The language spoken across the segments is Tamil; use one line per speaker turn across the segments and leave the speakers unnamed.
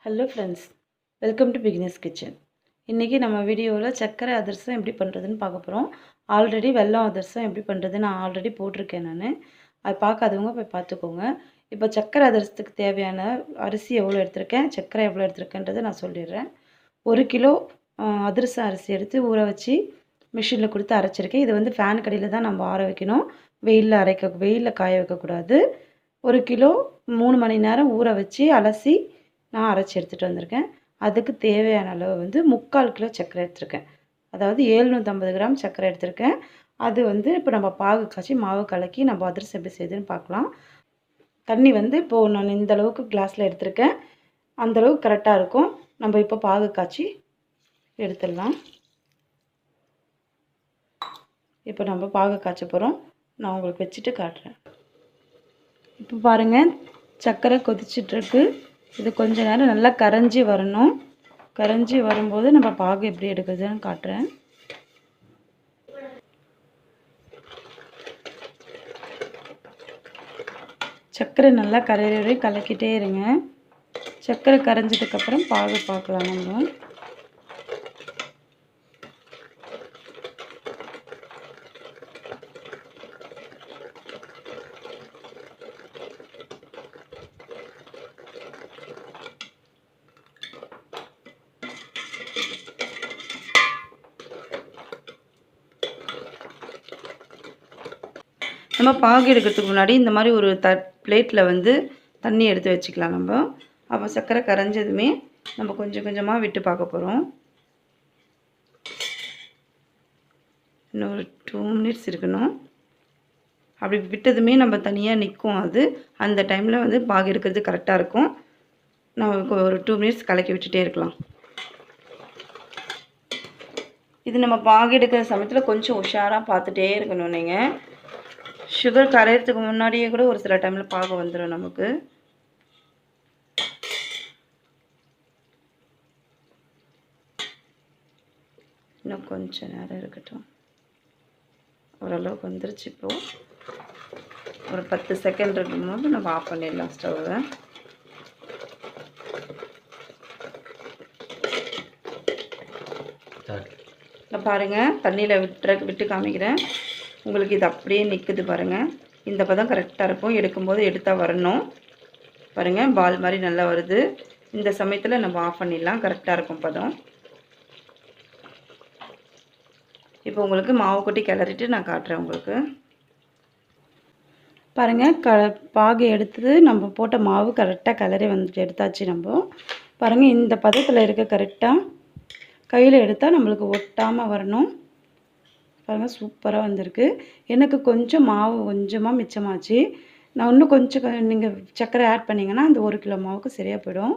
Hello friends, welcome to beginners kitchen. இன்றைக்கி நம்ம வீடியோவில் சர்க்கரை அதிரசம் எப்படி பண்ணுறதுன்னு பார்க்க போகிறோம். ஆல்ரெடி வெல்லம் அதிரசம் எப்படி பண்ணுறது நான் ஆல்ரெடி போட்டிருக்கேன். அது பார்க்காதவங்க போய் பார்த்துக்கோங்க. இப்போ சர்க்கரை அதிரசத்துக்கு தேவையான அரிசி எவ்வளோ எடுத்திருக்கேன், சர்க்கரை எவ்வளோ எடுத்திருக்கேன்றதை நான் சொல்லிடுறேன். 1 கிலோ அதிரசம் அரிசி எடுத்து ஊற வச்சு மிஷினில் கொடுத்து அரைச்சிருக்கேன். இது வந்து ஃபேன் கடியில் தான் நம்ம ஆற வைக்கணும். வெயிலில் காய வைக்கக்கூடாது. 1 கிலோ 3 மணி நேரம் ஊற வச்சு அலசி நான் அரைச்சி எடுத்துகிட்டு வந்திருக்கேன். அதுக்கு தேவையான அளவு வந்து 3/4 கிலோ சர்க்கரை எடுத்திருக்கேன். அதாவது 750 கிராம் சர்க்கரை எடுத்திருக்கேன். அது வந்து இப்போ நம்ம பாகு காய்ச்சி மாவு கலக்கி நம்ம அதிரசம் எப்படி செய்யுதுன்னு பார்க்கலாம். தண்ணி வந்து இப்போது நான் இந்த அளவுக்கு கிளாஸில் எடுத்திருக்கேன். அந்தளவுக்கு கரெக்டாக இருக்கும். நம்ம இப்போ பாகு காய்ச்சி எடுத்துடலாம். இப்போ நம்ம பாகு காய்ச்ச போகிறோம். நான் உங்களுக்கு வச்சுட்டு காட்டுறேன். இப்போ பாருங்கள், சர்க்கரை கொதிச்சிட்ருக்கு. இது கொஞ்ச நேரம் நல்லா கரைஞ்சி வரணும். கரைஞ்சி வரும்போது நம்ம பாகு எப்படி எடுக்கிறதுன்னு காட்டுறேன். சர்க்கரை நல்லா கரையிற கலக்கிட்டே இருங்க. சர்க்கரை கரைஞ்சதுக்கப்புறம் பாகு பார்க்கலாம் நம்ம. நம்ம பாகு எடுக்கிறதுக்கு முன்னாடி இந்த மாதிரி ஒரு பிளேட்டில் வந்து தண்ணி எடுத்து வச்சுக்கலாம் நம்ம. அப்போ சர்க்கரை கரைஞ்சதுமே நம்ம கொஞ்சம் கொஞ்சமாக விட்டு பார்க்க போகிறோம். இன்னும் ஒரு 2 மினிட்ஸ் இருக்கணும். அப்படி விட்டதுமே நம்ம தனியாக நிற்கும். அந்த டைமில் வந்து பாகு எடுக்கிறது கரெக்டாக இருக்கும். நம்ம ஒரு 2 மினிட்ஸ் கலக்கி விட்டுட்டே இருக்கலாம். இது நம்ம பாகு எடுக்கிற சமயத்தில் கொஞ்சம் உஷாராக பார்த்துட்டே இருக்கணும். நீங்கள் சுகர் கரையிறதுக்கு முன்னாடியே கூட ஒரு சில டைமில் பாகு வந்துடும் நமக்கு. இன்னும் கொஞ்சம் நேரம் இருக்கட்டும். ஓரளவுக்கு வந்துருச்சு. இப்போது ஒரு 10 செகண்ட் இருக்கும்போது நம்ம ஆஃப் பண்ணிடலாம் ஸ்டவ்வை. பாருங்கள், தண்ணியில் விட்டு காமிக்கிறேன் உங்களுக்கு. இது அப்படியே நிற்குது பாருங்கள். இந்த பதம் கரெக்டாக இருக்கும். எடுக்கும்போது எடுத்தால் வரணும் பாருங்கள். பால் மாதிரி நல்லா வருது. இந்த சமயத்தில் நம்ம ஆஃப் பண்ணிடலாம். கரெக்டாக இருக்கும் பதம். இப்போ உங்களுக்கு மாவு கொட்டி கிளறிட்டு நான் காட்டுறேன் உங்களுக்கு. பாருங்கள், பாகு எடுத்தது நம்ம போட்ட மாவு கரெக்டாக கிளறி வந்துட்டு எடுத்தாச்சு. நம்ம பாருங்கள், இந்த பதத்தில் இருக்க கரெக்டாக கையில் எடுத்தால் நம்மளுக்கு ஒட்டாமல் வரணும். பாருங்கள், சூப்பராக வந்திருக்கு. எனக்கு கொஞ்சம் மாவு கொஞ்சமாக மிச்சமாச்சு. நான் இன்னும் கொஞ்சம் நீங்கள் சர்க்கரை ஆட் பண்ணிங்கன்னா அந்த 1 கிலோ மாவுக்கு சரியாக போயிடும்.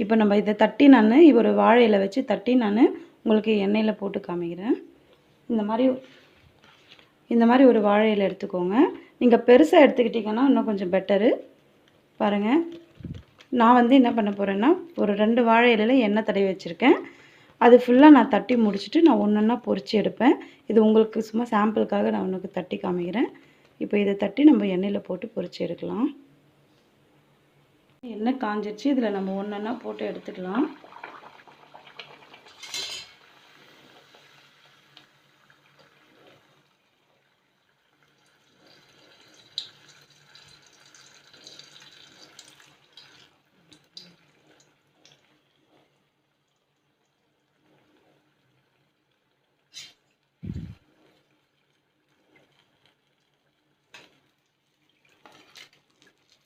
இப்போ நம்ம இதை தட்டி நான் ஒரு வாழை இலை வச்சு தட்டி நான் உங்களுக்கு எண்ணெயில் போட்டு காமிக்கிறேன். இந்த மாதிரி ஒரு வாழை இலை எடுத்துக்கோங்க. நீங்கள் பெருசாக எடுத்துக்கிட்டிங்கன்னா இன்னும் கொஞ்சம் பெட்டரு. பாருங்கள், நான் வந்து என்ன பண்ண போகிறேன்னா ஒரு 2 வாழை இலையில் எண்ணெய் தடவி வச்சுருக்கேன். அது ஃபுல்லாக நான் தட்டி முடிச்சுட்டு நான் ஒன்றா பொரித்து எடுப்பேன். இது உங்களுக்கு சும்மா சாம்பிளுக்காக நான் உனக்கு தட்டி காமிக்கிறேன். இப்போ இதை தட்டி நம்ம எண்ணெயில் போட்டு பொரித்து எடுக்கலாம். எண்ணெய் காஞ்சிடுச்சு. இதில் நம்ம ஒன்றா போட்டு எடுத்துக்கலாம்.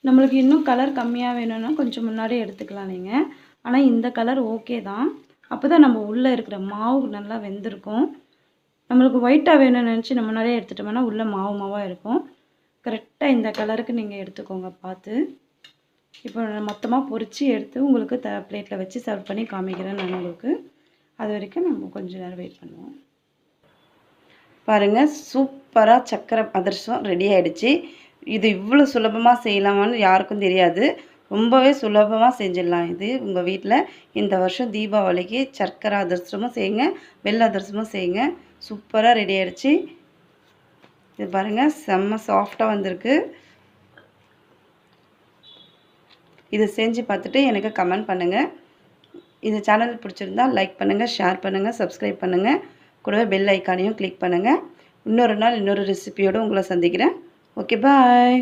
நம்மளுக்கு இன்னும் கலர் கம்மியாக வேணும்னா கொஞ்சம் முன்னாடி எடுத்துக்கலாம் நீங்கள். ஆனால் இந்த கலர் ஓகே தான். அப்போ தான் நம்ம உள்ளே இருக்கிற மாவு நல்லா வெந்திருக்கும். நம்மளுக்கு ஒயிட்டாக வேணும்னு நினச்சி நம்ம முன்னாடியே எடுத்துட்டோம்னா உள்ளே மாவாக இருக்கும். கரெக்டாக இந்த கலருக்கு நீங்கள் எடுத்துக்கோங்க பார்த்து. இப்போ மொத்தமாக பொரித்து எடுத்து உங்களுக்கு பிளேட்டில் வச்சு சர்வ் பண்ணி காமிக்கிறேன் நான் உங்களுக்கு. அது வரைக்கும் நம்ம கொஞ்சம் நேரம் வெயிட் பண்ணுவோம். பாருங்கள், சூப்பராக சர்க்கரை அதிரசம் ரெடி ஆகிடுச்சு. இது இவ்வளோ சுலபமாக செய்யலாமான்னு யாருக்கும் தெரியாது. ரொம்பவே சுலபமாக செஞ்சிடலாம். இது உங்கள் வீட்டில் இந்த வருஷம் தீபாவளிக்கு சர்க்கரை அதிரசமும் செய்யுங்க, வெல்ல அதிரசமும் செய்யுங்க. சூப்பராக ரெடி ஆகிடுச்சு. இது பாருங்கள், செம்ம சாஃப்டாக வந்திருக்கு. இதை செஞ்சு பார்த்துட்டு எனக்கு கமெண்ட் பண்ணுங்கள். இந்த சேனல் பிடிச்சிருந்தா லைக் பண்ணுங்கள், ஷேர் பண்ணுங்கள், சப்ஸ்கிரைப் பண்ணுங்கள். கூடவே பெல் ஐக்கானையும் கிளிக் பண்ணுங்கள். இன்னொரு நாள் இன்னொரு ரெசிபியோடு உங்களை சந்திக்கிறேன். ஓகே, பாய்.